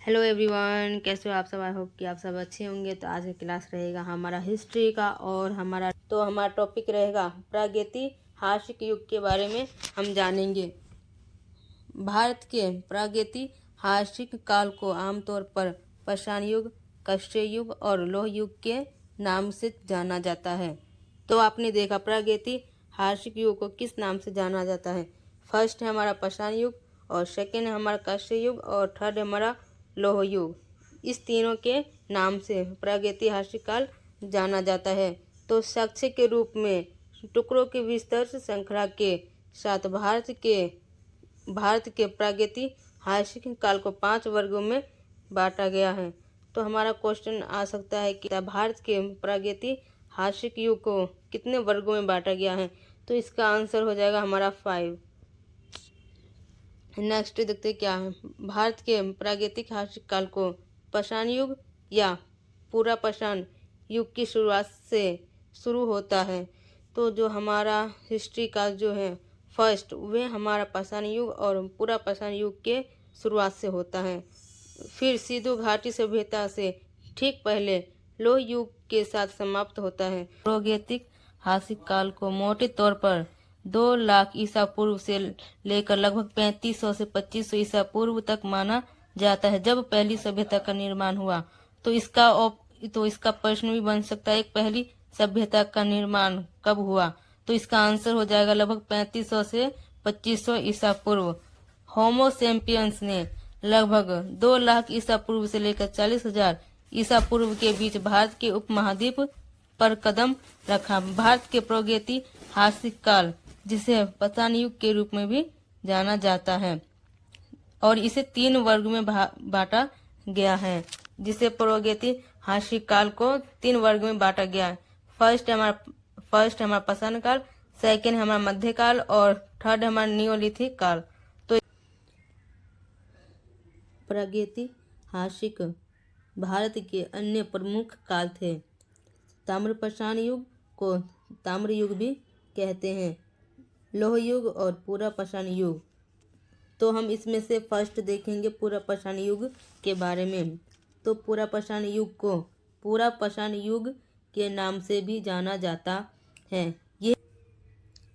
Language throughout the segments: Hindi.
हेलो एवरीवन, कैसे हो आप सब। आई होप कि आप सब अच्छे होंगे। तो आज का क्लास रहेगा हमारा हिस्ट्री का और हमारा टॉपिक रहेगा प्रागैतिहासिक युग के बारे में हम जानेंगे। भारत के प्रागैतिहासिक काल को आमतौर पर पाषाण युग, कांस्य युग और लौह युग के नाम से जाना जाता है। तो आपने देखा प्रागैतिहासिक युग को किस नाम से जाना जाता है। फर्स्ट है हमारा पाषाण युग और सेकेंड है हमारा कांस्य युग और थर्ड है हमारा लौह युग। इस तीनों के नाम से प्रागैतिहासिक काल जाना जाता है। तो साक्ष्य के रूप में टुकड़ों की विस्तृत श्रृंखला के साथ भारत के प्रागैतिहासिक काल को 5 वर्गों में बांटा गया है। तो हमारा क्वेश्चन आ सकता है कि भारत के प्रागैतिहासिक युग को कितने वर्गों में बांटा गया है। तो इसका आंसर हो जाएगा हमारा 5। नेक्स्ट देखते क्या है। भारत के प्रागैतिहासिक काल को पाषाण युग या पूरा पाषाण युग की शुरुआत से शुरू होता है। तो जो हमारा हिस्ट्री का जो है फर्स्ट वे हमारा पाषाण युग और पूरा पाषाण युग के शुरुआत से होता है। फिर सिंधु घाटी सभ्यता से ठीक पहले लौह युग के साथ समाप्त होता है। प्रागैतिहासिक काल को मोटे तौर पर 2 लाख ईसा पूर्व से लेकर लगभग 3500 से 2500 ईसा पूर्व तक माना जाता है, जब पहली सभ्यता का निर्माण हुआ। तो इसका प्रश्न भी बन सकता है, एक पहली सभ्यता का निर्माण कब हुआ। तो इसका आंसर हो जाएगा लगभग 3500 से 2500 ईसा पूर्व। होमो सेपियंस ने लगभग 2 लाख ईसा पूर्व से लेकर 40,000 ईसा पूर्व के बीच भारत के उपमहाद्वीप पर कदम रखा। भारत के प्रागैतिहासिक काल, जिसे पाषाण युग के रूप में भी जाना जाता है, और इसे 3 वर्ग में बांटा गया है। जिसे प्रागैतिहासिक काल को 3 वर्ग में बांटा गया है। फर्स्ट हमारा पाषाण काल, सेकेंड है हमारा मध्यकाल और थर्ड है हमारा नियोलिथिक काल। तो प्रागैतिहासिक भारत के अन्य प्रमुख काल थे। ताम्रपाषाण युग को ताम्र युग भी कहते हैं, लौह युग और पूरा पाषाण युग। तो हम इसमें से फर्स्ट देखेंगे पूरा पाषाण युग के बारे में। तो पूरा पाषाण युग को पूरा पाषाण युग के नाम से भी जाना जाता है। ये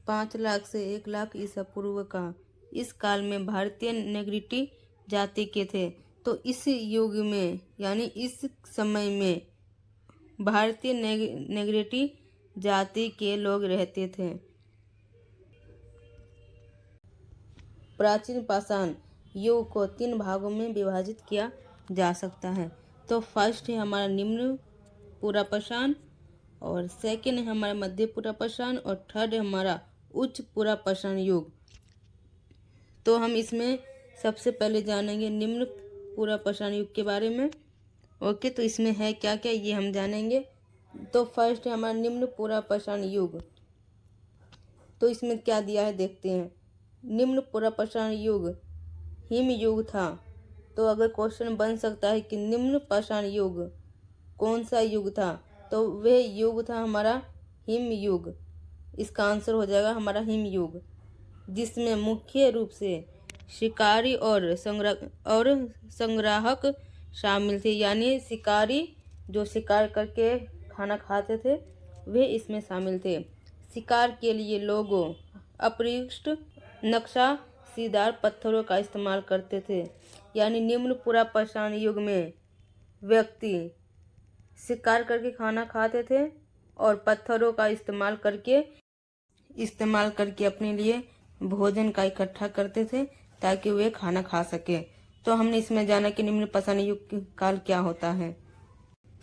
5 लाख से 1 लाख ईसा पूर्व का इस काल में भारतीय नेग्रिटी जाति के थे। तो इस युग में यानी इस समय में भारतीय नेग्रिटी जाति के लोग रहते थे। प्राचीन पाषाण युग को 3 भागों में विभाजित किया जा सकता है। तो फर्स्ट है हमारा निम्न पूरा पाषाण और सेकेंड है हमारा मध्य पूरा पाषाण और थर्ड है हमारा उच्च पूरा पाषाण युग। तो हम इसमें सबसे पहले जानेंगे निम्न पूरा पाषाण युग के बारे में। ओके, तो इसमें है क्या क्या ये हम जानेंगे। तो फर्स्ट है हमारा निम्न पूरा पाषाण युग। तो इसमें क्या दिया है देखते हैं। निम्न पूरा पाषाण युग हिम युग था। तो अगर क्वेश्चन बन सकता है कि निम्न पाषाण युग कौन सा युग था, तो वह युग था हमारा हिम युग। इसका आंसर हो जाएगा हमारा हिम युग, जिसमें मुख्य रूप से शिकारी और संग्राहक शामिल थे। यानी शिकारी जो शिकार करके खाना खाते थे वे इसमें शामिल थे। शिकार के लिए लोगों अपरिष्ट नक्शासीदार पत्थरों का इस्तेमाल करते थे। यानी निम्न पूरा पाषाण युग में व्यक्ति शिकार करके खाना खाते थे और पत्थरों का इस्तेमाल करके अपने लिए भोजन का इकट्ठा करते थे ताकि वे खाना खा सके। तो हमने इसमें जाना कि निम्न पाषाण युग काल क्या होता है।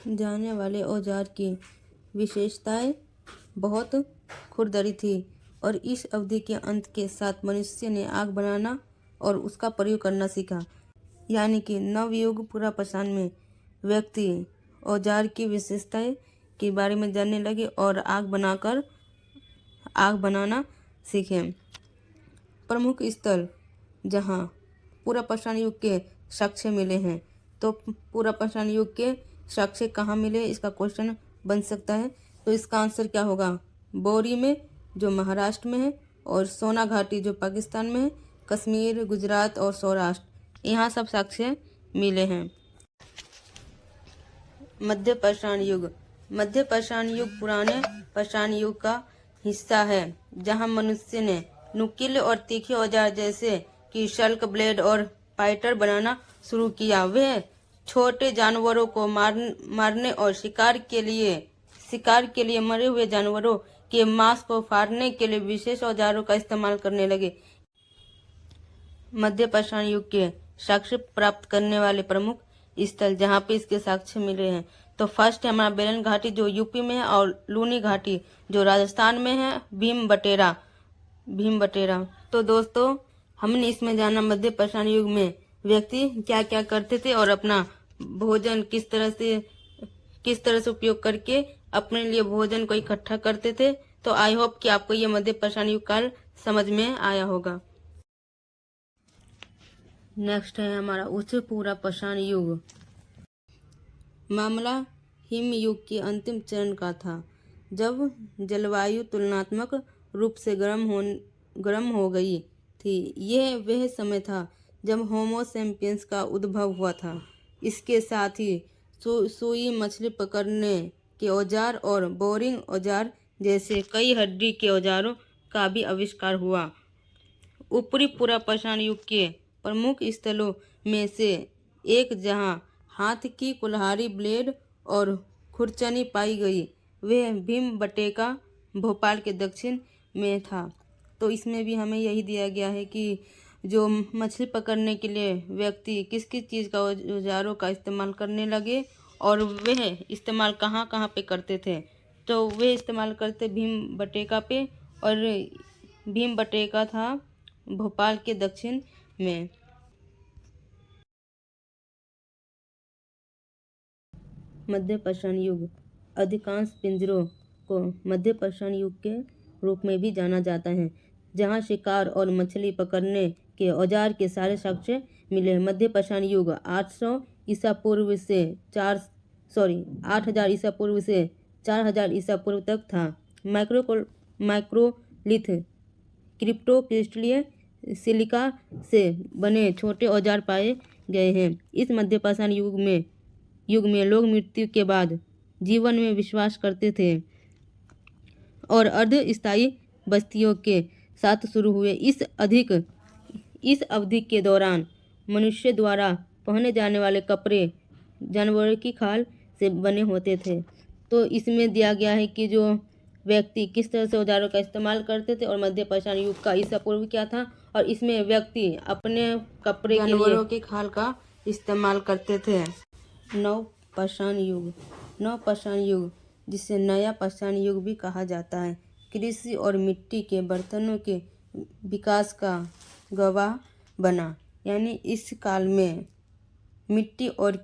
जाने वाले औजार की विशेषताएं बहुत खुरदरी थी और इस अवधि के अंत के साथ मनुष्य ने आग बनाना और उसका प्रयोग करना सीखा। यानी कि नवयुग पूरा पाषाण में व्यक्ति औजार की विशेषताएं के बारे में जानने लगे और आग बनाना सीखे। प्रमुख स्थल जहाँ पूरा पाषाण युग के साक्ष्य मिले हैं। तो पूरा पाषाण युग के साक्ष्य कहाँ मिले, इसका क्वेश्चन बन सकता है। तो इसका आंसर क्या होगा। बौरी में जो महाराष्ट्र में है और सोना घाटी जो पाकिस्तान में है, कश्मीर, गुजरात और सौराष्ट्र, यहाँ सब साक्ष्य मिले हैं। मध्य पाषाण युग। मध्य पाषाण युग पुराने पाषाण युग का हिस्सा है, जहां मनुष्य ने नुकीले और तीखे औजार जैसे कि शल्क, ब्लेड और फाइटर बनाना शुरू किया। वे छोटे जानवरों को मारने और शिकार के लिए मरे हुए जानवरों के मांस को फाड़ने के लिए विशेष औजारों का इस्तेमाल करने लगे। मध्य पाषाण युग के साक्ष्य प्राप्त करने वाले प्रमुख स्थल जहाँ पे इसके साक्ष्य मिले हैं, तो फर्स्ट है हमारा बेलन घाटी जो यूपी में है, और लूनी घाटी जो राजस्थान में है, भीम बटेरा। तो दोस्तों, हमने इसमें जाना मध्य पाषाण युग में व्यक्ति क्या क्या करते थे और अपना भोजन किस तरह से उपयोग करके अपने लिए भोजन को इकट्ठा करते थे। तो आई होप कि आपको ये मध्य पाषाण युग काल समझ में आया होगा। नेक्स्ट है हमारा उच्च पूरा पाषाण युग। मामला हिम युग के अंतिम चरण का था, जब जलवायु तुलनात्मक रूप से गर्म हो गई थी। यह वह समय था जब होमो सैपियंस का उद्भव हुआ था। इसके साथ ही सुई, मछली पकड़ने के औजार और बोरिंग औजार जैसे कई हड्डी के औजारों का भी आविष्कार हुआ। ऊपरी पूरा पाषाण युग के प्रमुख स्थलों में से एक जहां हाथ की कुल्हाड़ी, ब्लेड और खुरचनी पाई गई, वह भीमबटेका भोपाल के दक्षिण में था। तो इसमें भी हमें यही दिया गया है कि जो मछली पकड़ने के लिए व्यक्ति किस किस चीज़ का औजारों का इस्तेमाल करने लगे और वह इस्तेमाल कहाँ कहाँ पे करते थे। तो वे इस्तेमाल करते भीमबटेका पे, और भीमबटेका था भोपाल के दक्षिण में। मध्य पाषाण युग। अधिकांश पिंजरों को मध्य पाषाण युग के रूप में भी जाना जाता है, जहां शिकार और मछली पकड़ने के औजार के सारे साक्ष्य मिले हैं। मध्य पाषाण युग 800 ईसा पूर्व से 8000 ईसा पूर्व से 4000 ईसा पूर्व तक था। माइक्रोलिथ, क्रिप्टोक्रिस्टलीय सिलिका से बने छोटे औजार पाए गए हैं। इस मध्य पाषाण युग में लोग मृत्यु के बाद जीवन में विश्वास करते थे और अर्ध-स्थायी बस्तियों के साथ शुरू हुए। इस अवधि के दौरान मनुष्य द्वारा पहने जाने वाले कपड़े जानवरों की खाल से बने होते थे। तो इसमें दिया गया है कि जो व्यक्ति किस तरह से औजारों का इस्तेमाल करते थे और मध्य पाषाण युग का ईसा पूर्व क्या था, और इसमें व्यक्ति अपने कपड़े के लिए जानवरों की खाल का इस्तेमाल करते थे। नव पाषाण युग, जिसे नया पाषाण युग भी कहा जाता है, कृषि और मिट्टी के बर्तनों के विकास का गवाह बना। यानी इस काल में मिट्टी और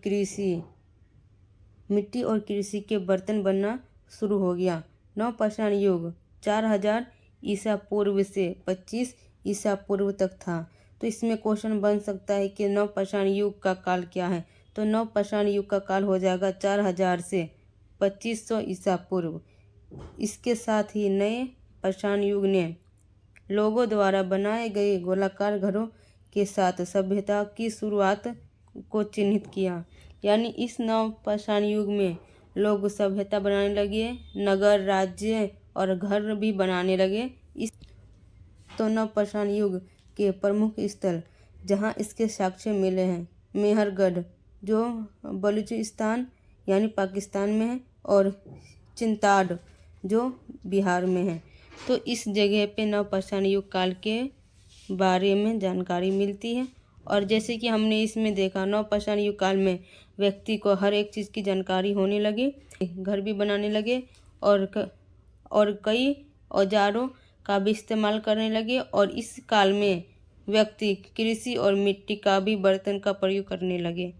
कृषि के बर्तन बनना शुरू हो गया। नव पाषाण युग 4000 ईसा पूर्व से 25 ईसा पूर्व तक था। तो इसमें क्वेश्चन बन सकता है कि नव पाषाण युग का काल क्या है। तो नव पाषाण युग का काल हो जाएगा 4000 से 2500 ईसा पूर्व। इसके साथ ही नए पाषाण युग ने लोगों द्वारा बनाए गए गोलाकार घरों के साथ सभ्यता की शुरुआत को चिन्हित किया। यानी इस नव पाषाण युग में लोग सभ्यता बनाने लगे, नगर, राज्य और घर भी बनाने लगे। तो नव पाषाण युग के प्रमुख स्थल जहां इसके साक्ष्य मिले हैं, मेहरगढ़ जो बलूचिस्तान यानी पाकिस्तान में है, और चिंताड़ जो बिहार में है। तो इस जगह पे नव पाषाण युग काल के बारे में जानकारी मिलती है। और जैसे कि हमने इसमें देखा, नव पाषाण युग काल में व्यक्ति को हर एक चीज़ की जानकारी होने लगी, घर भी बनाने लगे और कई औजारों का भी इस्तेमाल करने लगे। और इस काल में व्यक्ति कृषि और मिट्टी का भी बर्तन का प्रयोग करने लगे।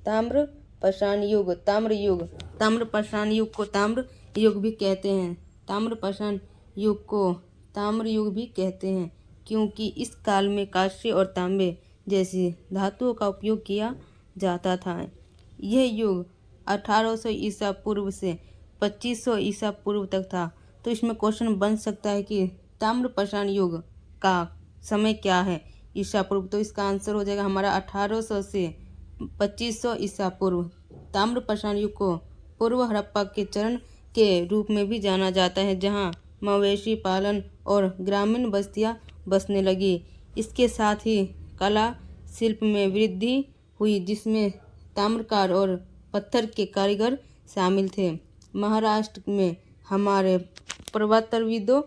ताम्र पाषाण युग, ताम्र पाषाण युग को ताम्र युग भी कहते हैं। ताम्र पाषाण युग को ताम्र युग भी कहते हैं क्योंकि इस काल में कांस्य और तांबे जैसी धातुओं का उपयोग किया जाता था। यह युग 1800 ईसा पूर्व से 2500 ईसा पूर्व तक था। तो इसमें क्वेश्चन बन सकता है कि ताम्र पाषाण युग का समय क्या है ईसा पूर्व। तो इसका आंसर हो जाएगा हमारा 1800 से 2500 ईसा पूर्व। ताम्रपाषाण युग को पूर्व हड़प्पा के चरण के रूप में भी जाना जाता है, जहां मवेशी पालन और ग्रामीण बस्तियां बसने लगी। इसके साथ ही कला शिल्प में वृद्धि हुई, जिसमें ताम्रकार और पत्थर के कारीगर शामिल थे। महाराष्ट्र में हमारे पुरातत्वविदों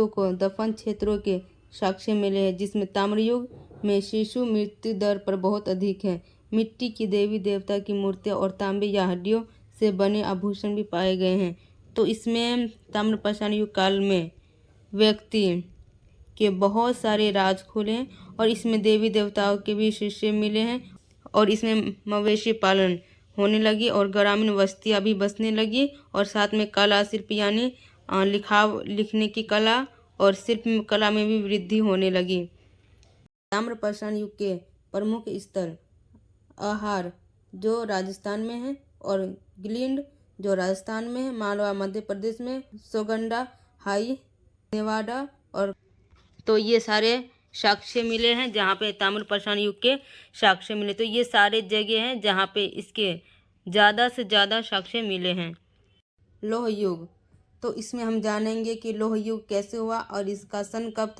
को दफन क्षेत्रों के साक्ष्य मिले हैं, जिसमें ताम्र युग में शिशु मृत्यु दर पर बहुत अधिक है। मिट्टी की देवी देवता की मूर्तियां और तांबे या हड्डियों से बने आभूषण भी पाए गए हैं। तो इसमें ताम्रपाषाण युग काल में व्यक्ति के बहुत सारे राज खुले हैं और इसमें देवी देवताओं के भी शिष्य मिले हैं और इसमें मवेशी पालन होने लगी और ग्रामीण बस्तियां भी बसने लगी और साथ में कला शिल्प यानी लिखने की कला और शिल्प कला में भी वृद्धि होने लगी। ताम्रपाषाण युग के प्रमुख स्थल अहार जो राजस्थान में है और गिलिंड जो राजस्थान में है, मालवा मध्य प्रदेश में, सोगंडा हाई नेवाडा और तो ये सारे साक्ष्य मिले हैं जहाँ पे ताम्रपाषाण युग के साक्ष्य मिले। तो ये सारे जगह हैं जहाँ पे इसके ज़्यादा से ज़्यादा साक्ष्य मिले हैं। लोह युग, तो इसमें हम जानेंगे कि लोह युग कैसे हुआ और इसका सन कब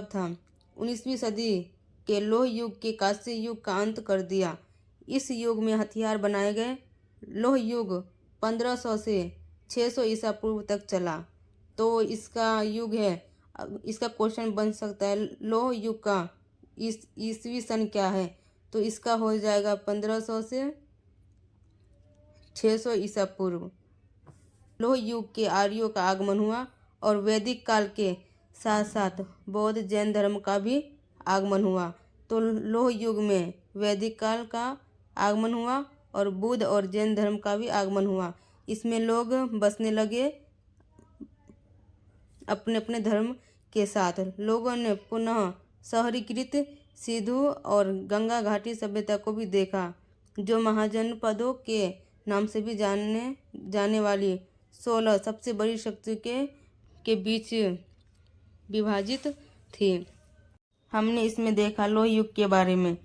था। 19वीं सदी के लोह युग के कांस्य युग का अंत कर दिया। इस युग में हथियार बनाए गए। लोह युग 1500 से 600 ईसा पूर्व तक चला। तो इसका युग है, इसका क्वेश्चन बन सकता है लोह युग का ईसवी सन क्या है, तो इसका हो जाएगा 1500 से 600 ईसा पूर्व। लोह युग के आर्यों का आगमन हुआ और वैदिक काल के साथ साथ बौद्ध जैन धर्म का भी आगमन हुआ। तो लोह युग में वैदिक काल का आगमन हुआ और बुद्ध और जैन धर्म का भी आगमन हुआ। इसमें लोग बसने लगे अपने अपने धर्म के साथ। लोगों ने पुनः शहरीकृत सिंधु और गंगा घाटी सभ्यता को भी देखा, जो महाजनपदों के नाम से भी जाने वाली 16 सबसे बड़ी शक्तियों के बीच विभाजित थी। हमने इसमें देखा लोह युग के बारे में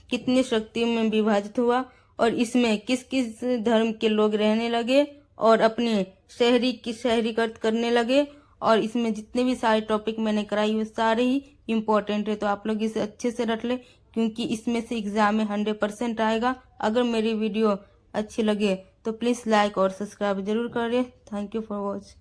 कितनी शक्तियों में विभाजित हुआ और इसमें किस किस धर्म के लोग रहने लगे और अपने शहरीकृत करने लगे। और इसमें जितने भी सारे टॉपिक मैंने कराई वो सारे ही इम्पोर्टेंट है, तो आप लोग इसे अच्छे से रट ले क्योंकि इसमें से एग्जाम में 100% आएगा। अगर मेरी वीडियो अच्छी लगे तो प्लीज़ लाइक और सब्सक्राइब जरूर करें। Thank you for watch.